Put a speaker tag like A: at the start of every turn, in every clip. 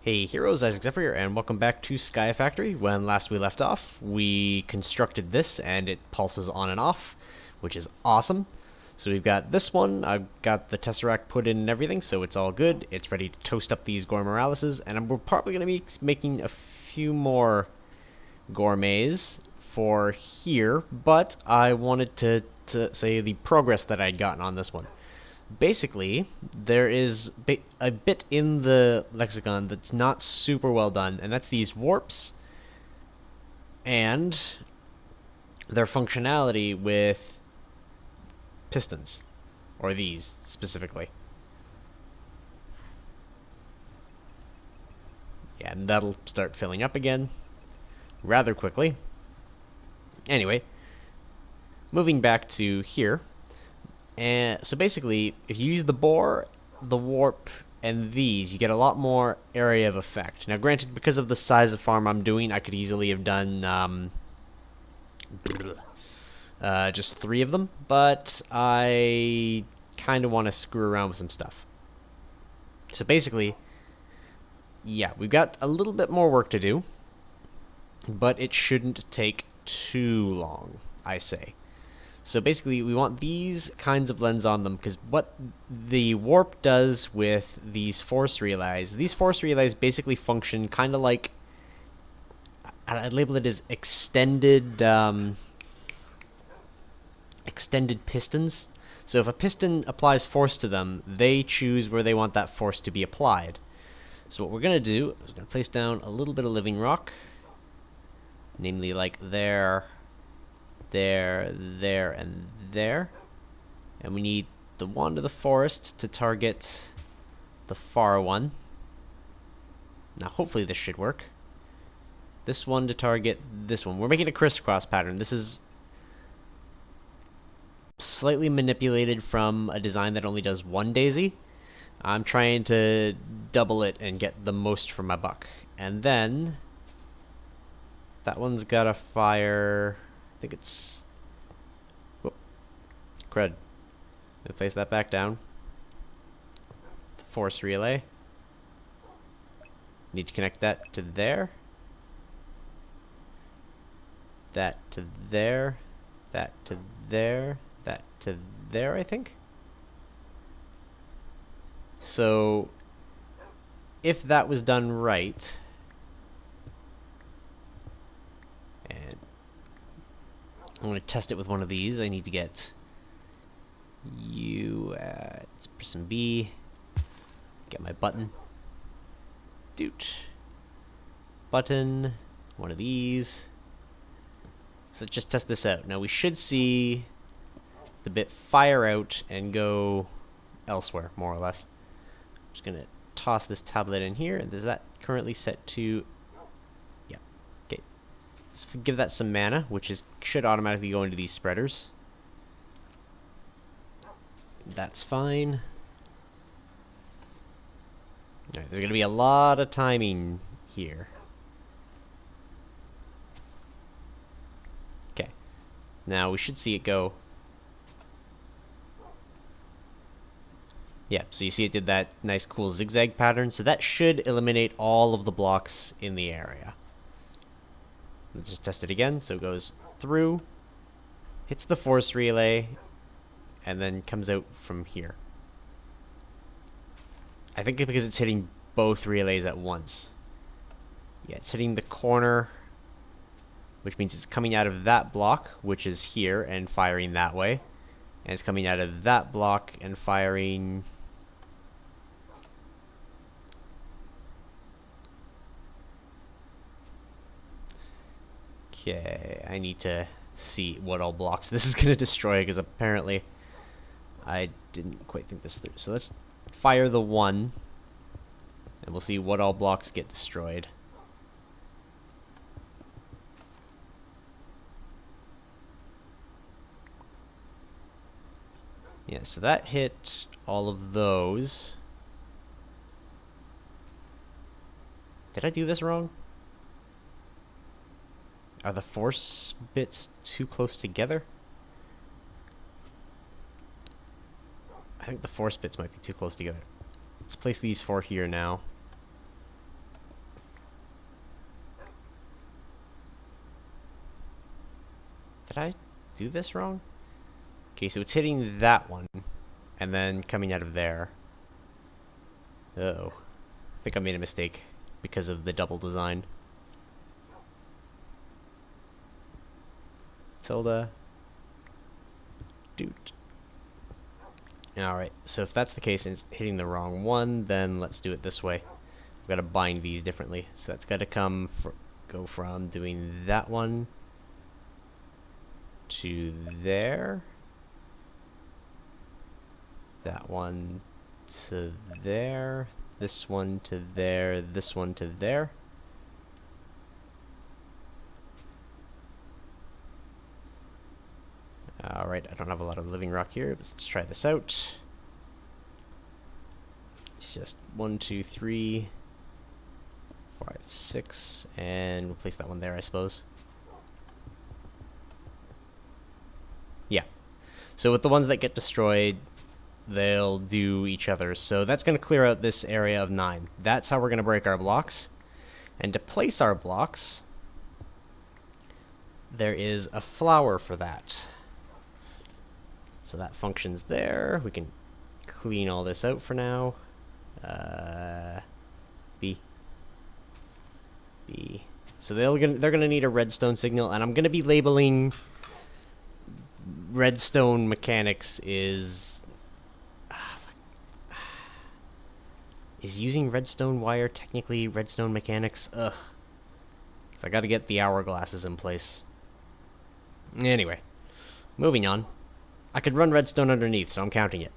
A: Hey heroes, Zephyr here, and welcome back to Sky Factory. When last we left off, we constructed this, and it pulses on and off, which is awesome. So we've got this one, I've got the Tesseract put in and everything, so it's all good. It's ready to toast up these Gormoralises, and we're probably going to be making a few more gourmets for here, but I wanted to say the progress that I'd gotten on this one. Basically, there is a bit in the lexicon that's not super well done, and that's these warps and their functionality with pistons, or these specifically. Yeah, and that'll start filling up again rather quickly. Anyway, moving back to here. And so basically, if you use the bore, the warp, and these, you get a lot more area of effect. Now, granted, because of the size of farm I'm doing, I could easily have done just 3 of them, but I kind of want to screw around with some stuff. So basically, yeah, we've got a little bit more work to do, but it shouldn't take too long, I say. So basically, we want these kinds of lens on them, because what the warp does with these force relays basically function kind of like, I'd label it as extended pistons. So if a piston applies force to them, they choose where they want that force to be applied. So what we're going to do is going to place down a little bit of living rock, namely like there, and there. And we need the wand of the forest to target the far one. Now hopefully this should work. This one to target this one. We're making a crisscross pattern. This is slightly manipulated from a design that only does one daisy. I'm trying to double it and get the most for my buck. And then that one's got a fire. I think it's... Whoop. Crud. Gonna place that back down. The force relay. Need to connect that to there. That to there. That to there. That to there, I think. So, if that was done right... I'm going to test it with one of these. I need to get you at person B. Get my button. Doot. Button. One of these. So let's just test this out. Now we should see the bit fire out and go elsewhere, more or less. I'm just going to toss this tablet in here. Is that currently set to... Let's give that some mana, which should automatically go into these spreaders. That's fine. Alright, there's going to be a lot of timing here. Okay. Now we should see it go. Yeah, so you see it did that nice cool zigzag pattern. So that should eliminate all of the blocks in the area. Let's just test it again. So it goes through, hits the force relay, and then comes out from here. I think it's because it's hitting both relays at once. Yeah, it's hitting the corner, which means it's coming out of that block, which is here, and firing that way. And it's coming out of that block and firing... Okay, I need to see what all blocks this is going to destroy, because apparently I didn't quite think this through. So let's fire the one, and we'll see what all blocks get destroyed. Yeah, so that hit all of those. Did I do this wrong? Are the force bits too close together? I think the force bits might be too close together. Let's place these 4 here now. Did I do this wrong? Okay, so it's hitting that one, and then coming out of there. Uh-oh. I think I made a mistake because of the double design. Tilde. Doot. Alright, so if that's the case and it's hitting the wrong one, then let's do it this way. We've got to bind these differently. So that's got to go from doing that one to there. That one to there. This one to there. This one to there. Alright, I don't have a lot of living rock here. Let's try this out. It's just 1, 2, 3, 5, 6, and we'll place that one there, I suppose. Yeah. So with the ones that get destroyed, they'll do each other. So that's going to clear out this area of 9. That's how we're going to break our blocks. And to place our blocks, there is a flower for that. So that functions there. We can clean all this out for now. B. So they're gonna need a redstone signal, and I'm gonna be labeling redstone mechanics is using redstone wire technically redstone mechanics? Ugh. So I got to get the hourglasses in place. Anyway, moving on. I could run redstone underneath, so I'm counting it.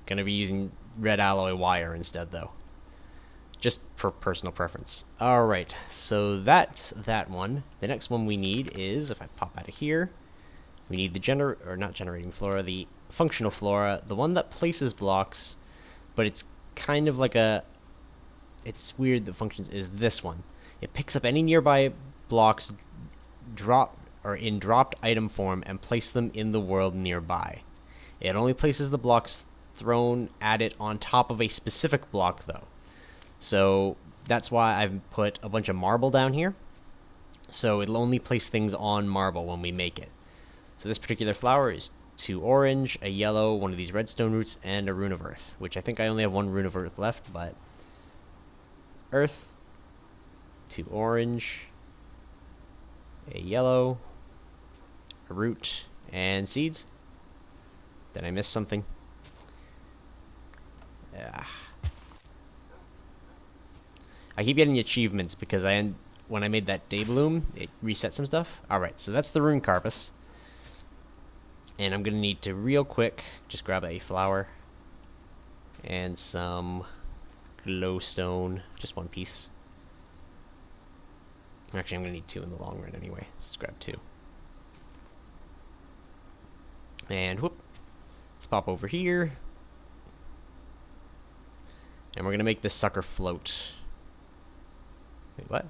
A: Gonna be using red alloy wire instead, though. Just for personal preference. Alright, so that's that one. The next one we need is, if I pop out of here, we need the not generating flora, the functional flora, the one that places blocks, but it's kind of like it's weird, the functions is this one. It picks up any nearby blocks in dropped item form and place them in the world nearby. It only places the blocks thrown at it on top of a specific block, though. So that's why I've put a bunch of marble down here. So it'll only place things on marble when we make it. So this particular flower is 2 orange, a yellow, one of these redstone roots, and a rune of earth, which I think I only have 1 rune of earth left, but earth, 2 orange, a yellow, a root, and seeds. Did I miss something? I keep getting achievements because when I made that day bloom, it reset some stuff. Alright, so that's the rune carpus. And I'm going to need to, real quick, just grab a flower and some glowstone. Just 1 piece. Actually, I'm going to need 2 in the long run anyway. Let's grab 2. And whoop. Let's pop over here. And we're going to make this sucker float. Wait, what?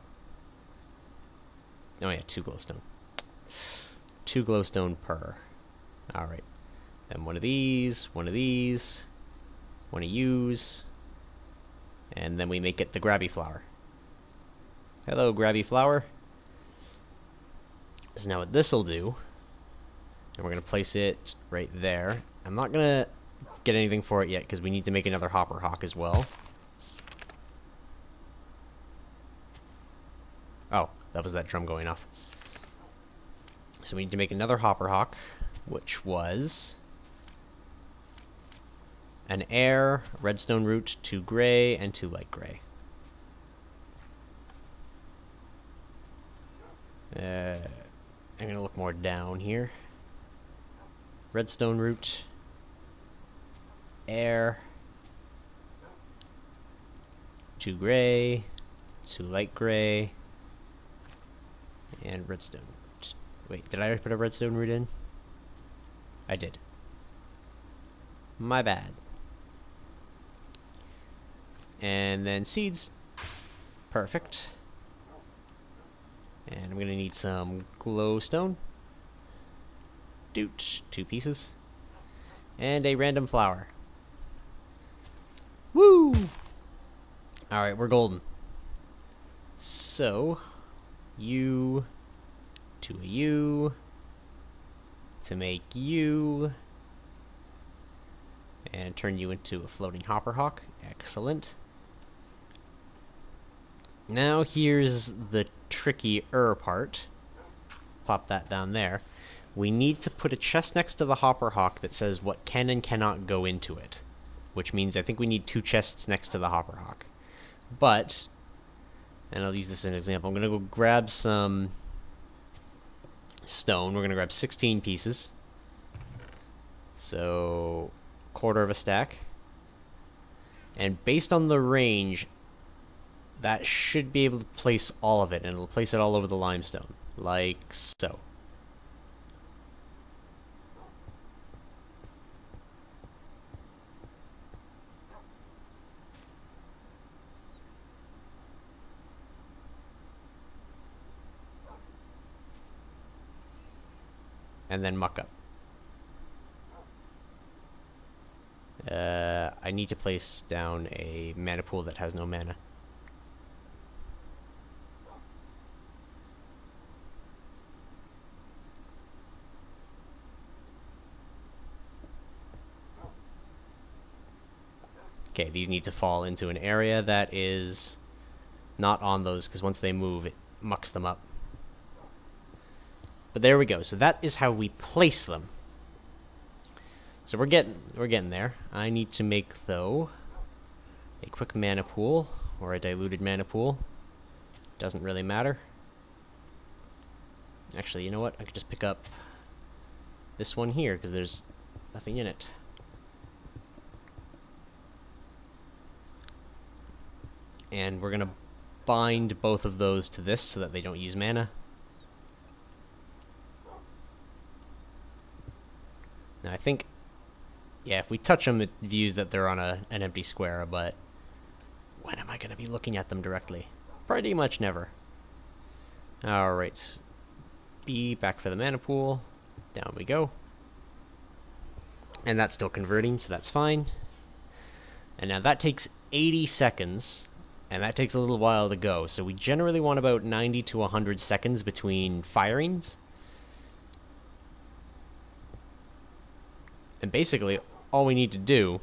A: Oh yeah, 2 glowstone. 2 glowstone per. Alright. Then one of these, one of these, one of yous, and then we make it the grabby flower. Hello, grabby flower. So now what this'll do, and we're going to place it right there. I'm not going to get anything for it yet because we need to make another hopper hawk as well. Oh, that was that drum going off. So we need to make another hopper hawk, which was an air, redstone root, 2 gray, and 2 light gray. I'm going to look more down here. Redstone root, air, 2 gray, 2 light gray, and redstone. Wait, did I put a redstone root in? I did. My bad. And then seeds. Perfect. And I'm going to need some glowstone. Doot. 2 pieces. And a random flower. Woo! Alright, we're golden. So, you to a U, to make you and turn you into a floating hopper hawk. Excellent. Now here's the trickier part. Pop that down there. We need to put a chest next to the hopper hawk that says what can and cannot go into it, which means I think we need 2 chests next to the hopper hawk. But, and I'll use this as an example, I'm going to go grab some stone. We're going to grab 16 pieces. So, 1/4 of a stack. And based on the range, that should be able to place all of it, and it'll place it all over the limestone, like so. And then muck up. I need to place down a mana pool that has no mana. Okay, these need to fall into an area that is not on those, because once they move, it mucks them up. But there we go. So that is how we place them. So we're getting there. I need to make, though, a quick mana pool, or a diluted mana pool. Doesn't really matter. Actually, you know what? I could just pick up this one here, because there's nothing in it. And we're going to bind both of those to this so that they don't use mana. Now I think, yeah, if we touch them, it views that they're on an empty square, but when am I going to be looking at them directly? Pretty much never. Alright. B, back for the mana pool. Down we go. And that's still converting, so that's fine. And now that takes 80 seconds, and that takes a little while to go. So we generally want about 90 to 100 seconds between firings. And basically, all we need to do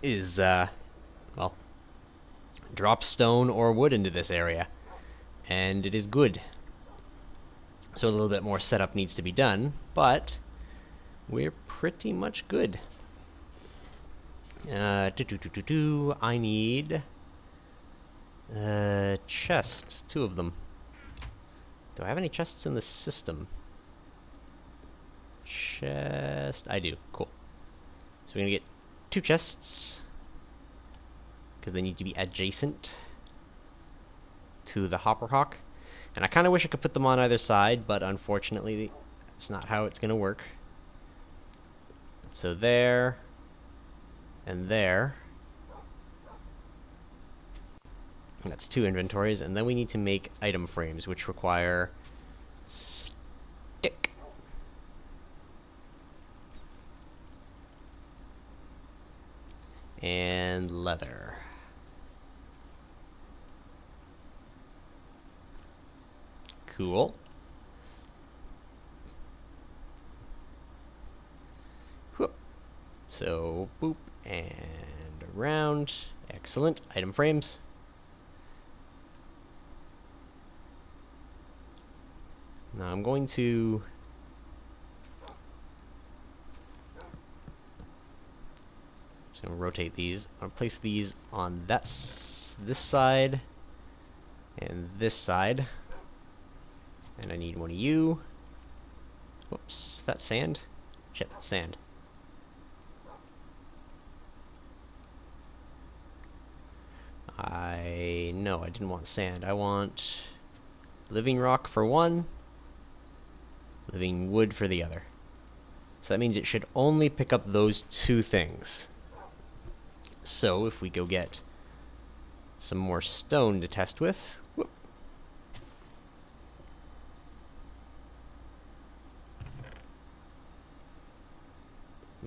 A: is, well, drop stone or wood into this area, and it is good. So a little bit more setup needs to be done, but we're pretty much good. I need chests, 2 of them. Do I have any chests in the system? Chest, I do. Cool. So we're gonna get 2 chests because they need to be adjacent to the hopper hawk. And I kind of wish I could put them on either side, but unfortunately, that's not how it's gonna work. So there and there. And that's 2 inventories, and then we need to make item frames, which require stick. And leather. Cool. Whoop. So, boop, and around. Excellent. Item frames. Now I'm going to rotate these. I'll place these on this side and this side. And I need one of you. Whoops, that's sand? Shit, that's sand. No, I didn't want sand. I want living rock for one, living wood for the other. So that means it should only pick up those 2 things. So if we go get some more stone to test with, whoop.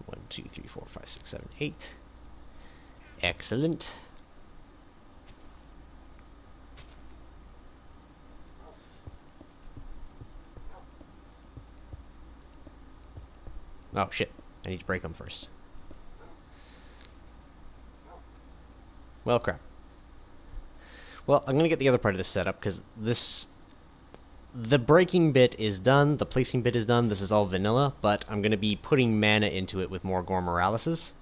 A: 1, 2, 3, 4, 5, 6, 7, 8. Excellent. Oh, shit. I need to break them first. Well, crap. Well, I'm going to get the other part of this set up, because the breaking bit is done, the placing bit is done, this is all vanilla, but I'm going to be putting mana into it with more Gore Moraleses.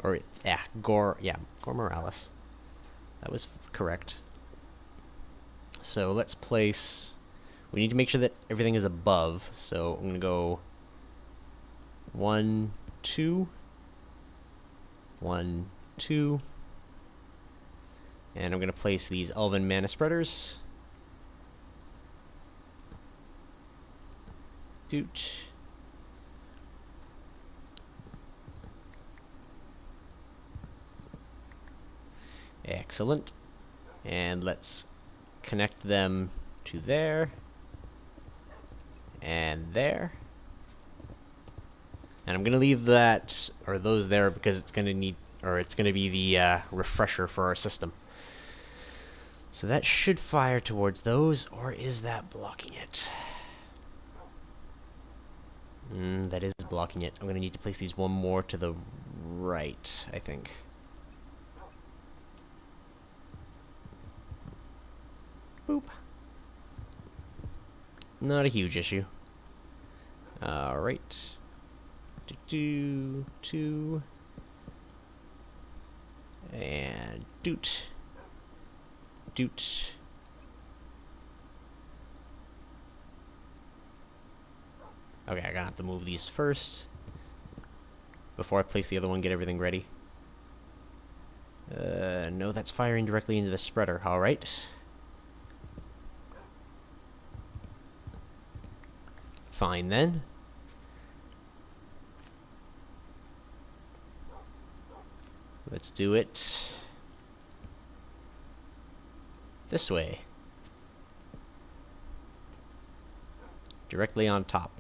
A: Or, Gore Morales. That was correct. So let's place... We need to make sure that everything is above, so I'm going to go 1, 2, 1, 2, and I'm going to place these Elven Mana Spreaders. Doot. Excellent. And let's connect them to there. And there. And I'm going to leave that, or those there, because it's going to need, or it's going to be the refresher for our system. So that should fire towards those, or is that blocking it? That is blocking it. I'm going to need to place these one more to the right, I think. Boop. Not a huge issue. Alright. Two. And doot. Doot. Okay, I'm gonna have to move these first. Before I place the other one, get everything ready. No, that's firing directly into the spreader. Alright. Fine then. Let's do it this way. Directly on top.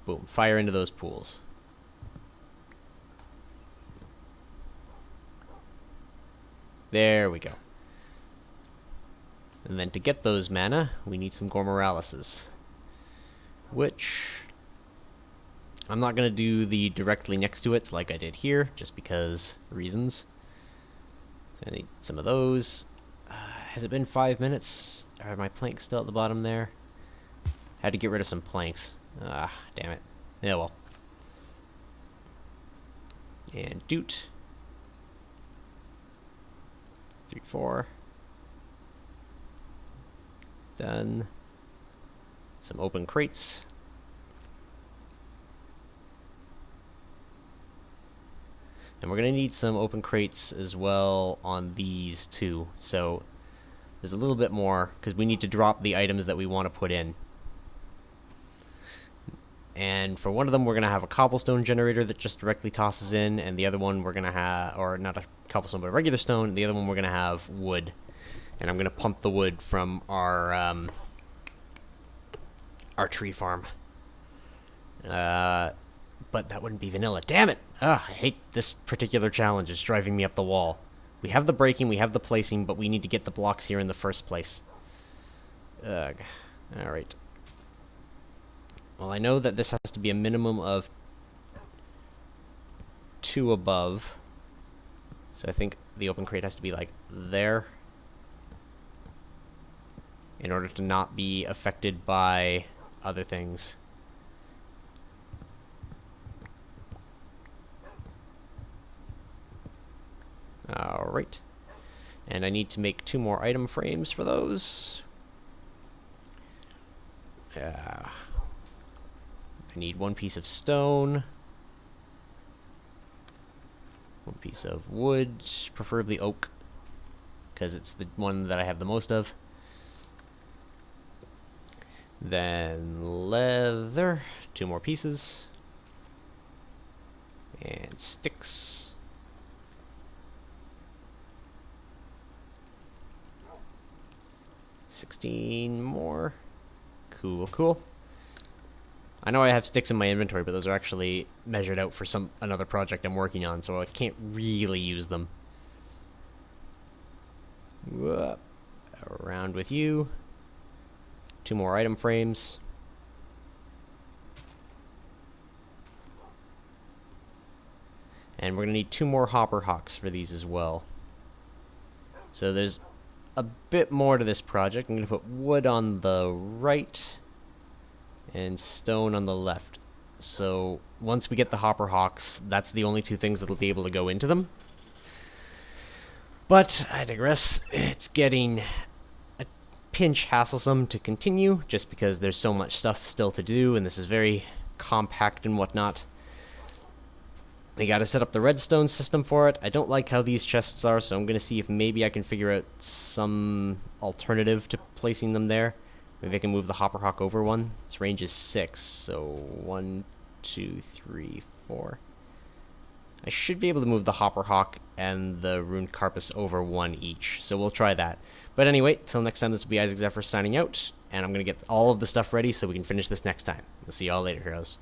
A: Boom. Fire into those pools. There we go. And then to get those mana, we need some Gore Moraleses. Which... I'm not going to do the directly next to it like I did here, just because reasons. So I need some of those. Has it been 5 minutes? Are my planks still at the bottom there? Had to get rid of some planks. Ah, damn it. Yeah, well. And doot. 3, 4. Done. Some open crates. And we're going to need some open crates as well on these too. So there's a little bit more, because we need to drop the items that we want to put in. And for one of them, we're going to have a cobblestone generator that just directly tosses in, and the other one we're going to have, or not a cobblestone, but a regular stone. The other one we're going to have wood. And I'm going to pump the wood from our tree farm. But that wouldn't be vanilla. Damn it! I hate this particular challenge. It's driving me up the wall. We have the breaking, we have the placing, but we need to get the blocks here in the first place. Ugh. Alright. Well, I know that this has to be a minimum of 2 above. So I think the open crate has to be like there. In order to not be affected by other things. Alright. And I need to make 2 more item frames for those. I need 1 piece of stone. 1 piece of wood, preferably oak, because it's the one that I have the most of. Then leather, 2 more pieces. And sticks. 16 more. Cool. I know I have sticks in my inventory, but those are actually measured out for another project I'm working on, so I can't really use them. Whoop. Around with you. 2 more item frames. And we're going to need 2 more hopper hawks for these as well. So there's a bit more to this project. I'm going to put wood on the right and stone on the left. So once we get the hopper hawks, that's the only 2 things that will be able to go into them. But I digress. It's getting a pinch hasslesome to continue just because there's so much stuff still to do, and this is very compact and whatnot. We gotta set up the redstone system for it. I don't like how these chests are, so I'm gonna see if maybe I can figure out some alternative to placing them there. Maybe I can move the hopper hawk over one. Its range is 6, so 1, 2, 3, 4. I should be able to move the hopper hawk and the rune carpus over 1 each, so we'll try that. But anyway, till next time, this will be Isaac Zephyr signing out, and I'm gonna get all of the stuff ready so we can finish this next time. We'll see y'all later, heroes.